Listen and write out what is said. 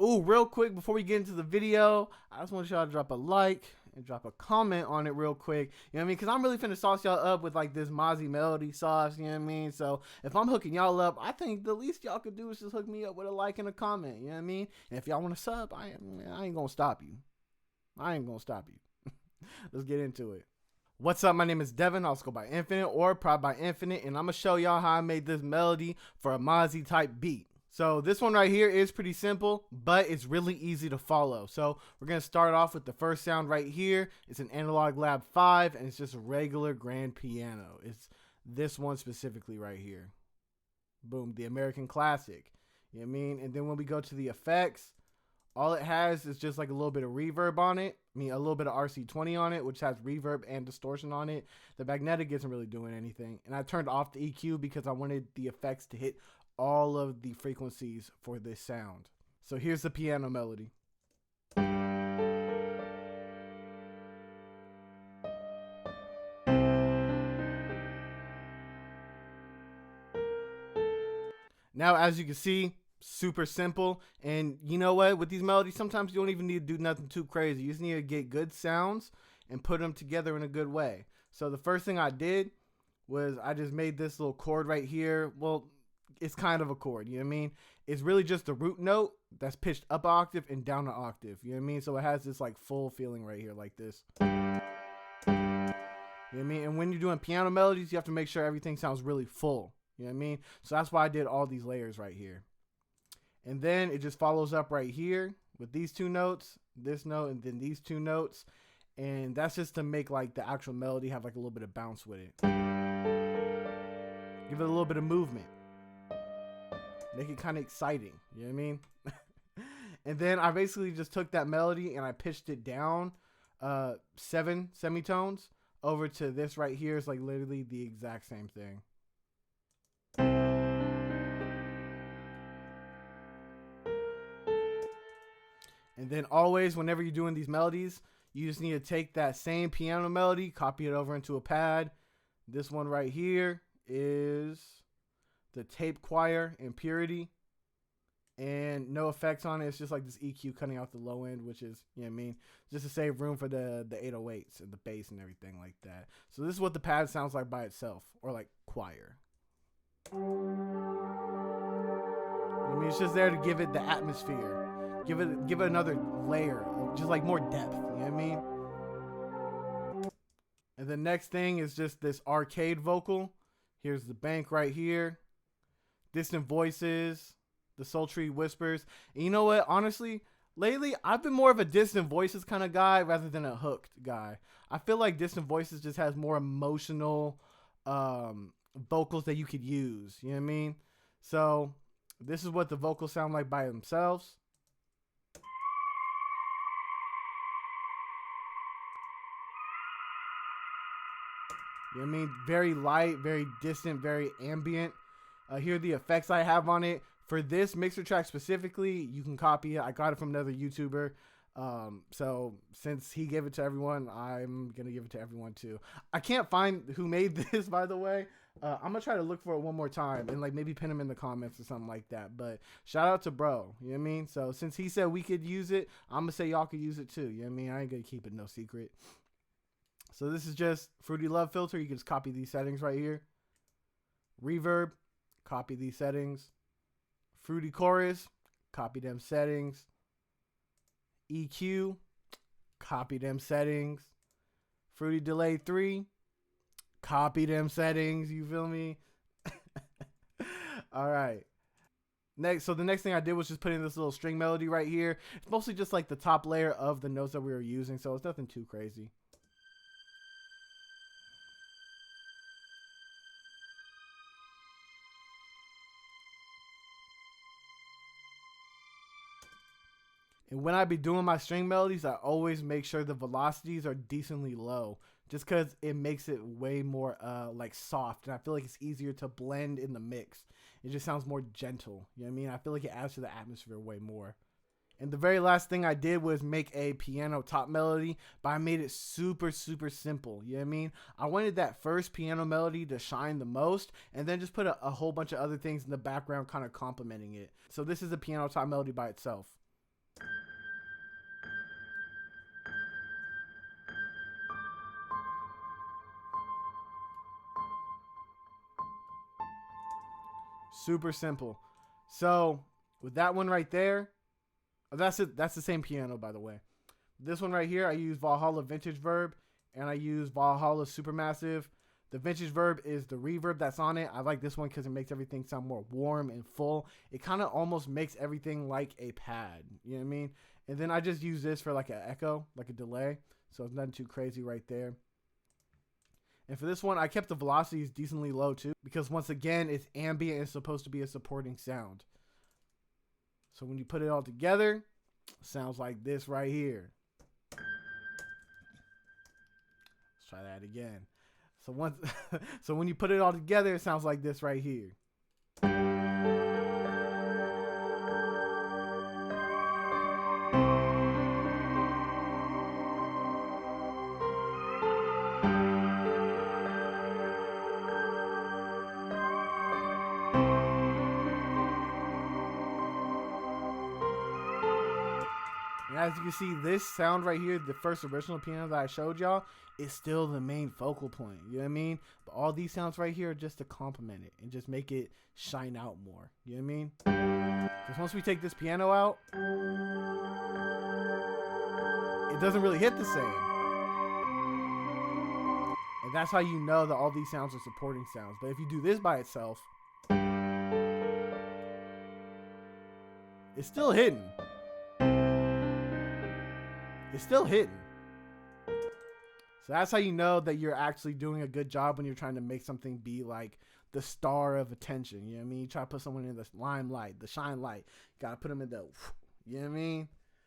Ooh, real quick before we get into the video, I just want y'all to drop a like and drop a comment on it real quick. You know what I mean? Because I'm really finna sauce y'all up with like this Mozzy melody sauce. You know what I mean? So if I'm hooking y'all up, I think the least y'all could do is just hook me up with a like and a comment. You know what I mean? And if y'all want to sub, I ain't gonna stop you. I ain't gonna stop you. Let's get into it. What's up? My name is Devin. I also go by Infinite or Prod by Infinite, and I'm gonna show y'all how I made this melody for a Mozzy type beat. So this one right here is pretty simple, but it's really easy to follow. So we're gonna start off with the first sound right here. It's an Analog Lab 5, and it's just a regular grand piano. It's this one specifically right here. Boom, the American classic. You know what I mean? And then when we go to the effects, all it has is just like a little bit of reverb on it. I mean, a little bit of RC20 on it, which has reverb and distortion on it. The magnetic isn't really doing anything. And I turned off the EQ because I wanted the effects to hit all of the frequencies for this sound. So here's the piano melody. Now, as you can see, super simple. And you know what? With these melodies, sometimes you don't even need to do nothing too crazy. You just need to get good sounds and put them together in a good way. So the first thing I did was I just made this little chord right here. Well, it's kind of a chord, you know what I mean? It's really just the root note that's pitched up an octave and down an octave, you know what I mean? So it has this like full feeling right here like this. You know what I mean? And when you're doing piano melodies, you have to make sure everything sounds really full, you know what I mean? So that's why I did all these layers right here. And then it just follows up right here with these two notes, this note, and then these two notes. And that's just to make like the actual melody have like a little bit of bounce with it. Give it a little bit of movement. Make it kind of exciting, you know what I mean? And then I basically just took that melody and I pitched it down 7 semitones over to this right here. It's like literally the exact same thing. And then always, whenever you're doing these melodies, you just need to take that same piano melody, copy it over into a pad. This one right here is the tape choir Impurity, and no effects on it. It's just like this EQ cutting out the low end, which is, you know what I mean, just to save room for the 808s and the bass and everything like that. So this is what the pad sounds like by itself, or like choir. I mean, it's just there to give it the atmosphere, give it another layer, just like more depth, you know what I mean? And the next thing is just this arcade vocal. Here's the bank right here. Distant voices, the sultry whispers. And you know what? Honestly, lately, I've been more of a distant voices kind of guy rather than a hooked guy. I feel like distant voices just has more emotional vocals that you could use. You know what I mean? So this is what the vocals sound like by themselves. You know what I mean? Very light, very distant, very ambient. Here are the effects I have on it. For this mixer track specifically, you can copy it. I got it from another YouTuber. So since he gave it to everyone, I'm going to give it to everyone too. I can't find who made this, by the way. I'm going to try to look for it one more time and like maybe pin him in the comments or something like that. But shout out to bro, you know what I mean? So since he said we could use it, I'm going to say y'all could use it too. You know what I mean? I ain't going to keep it no secret. So this is just Fruity Love Filter. You can just copy these settings right here. Reverb, copy these settings. Fruity Chorus, copy them settings. EQ, copy them settings. Fruity Delay 3, copy them settings. You feel me? All right. So the next thing I did was just put in this little string melody right here. It's mostly just like the top layer of the notes that we were using, so it's nothing too crazy. And when I be doing my string melodies, I always make sure the velocities are decently low, just because it makes it way more like soft, and I feel like it's easier to blend in the mix. It just sounds more gentle, you know what I mean? I feel like it adds to the atmosphere way more. And the very last thing I did was make a piano top melody, but I made it super, super simple. You know what I mean? I wanted that first piano melody to shine the most, and then just put a whole bunch of other things in the background kind of complementing it. So this is a piano top melody by itself. Super simple. So with that one right there, that's it. That's the same piano, by the way. This one right here, I use Valhalla Vintage Verb, and I use Valhalla Supermassive. The Vintage Verb is the reverb that's on it. I like this one because it makes everything sound more warm and full. It kind of almost makes everything like a pad. You know what I mean? And then I just use this for like an echo, like a delay. So it's nothing too crazy right there. And for this one, I kept the velocities decently low too, because once again, it's ambient and it's supposed to be a supporting sound. So when you put it all together, it sounds like this right here. Let's try that again. So when you put it all together, it sounds like this right here. And as you can see, this sound right here, the first original piano that I showed y'all, is still the main focal point. You know what I mean? But all these sounds right here are just to complement it and just make it shine out more. You know what I mean? Because once we take this piano out, it doesn't really hit the same. And that's how you know that all these sounds are supporting sounds. But if you do this by itself, it's still hidden. It's still hidden. So that's how you know that you're actually doing a good job when you're trying to make something be like the star of attention. You know what I mean? You try to put someone in the limelight, the shine light. You gotta put them in the, you know what I mean?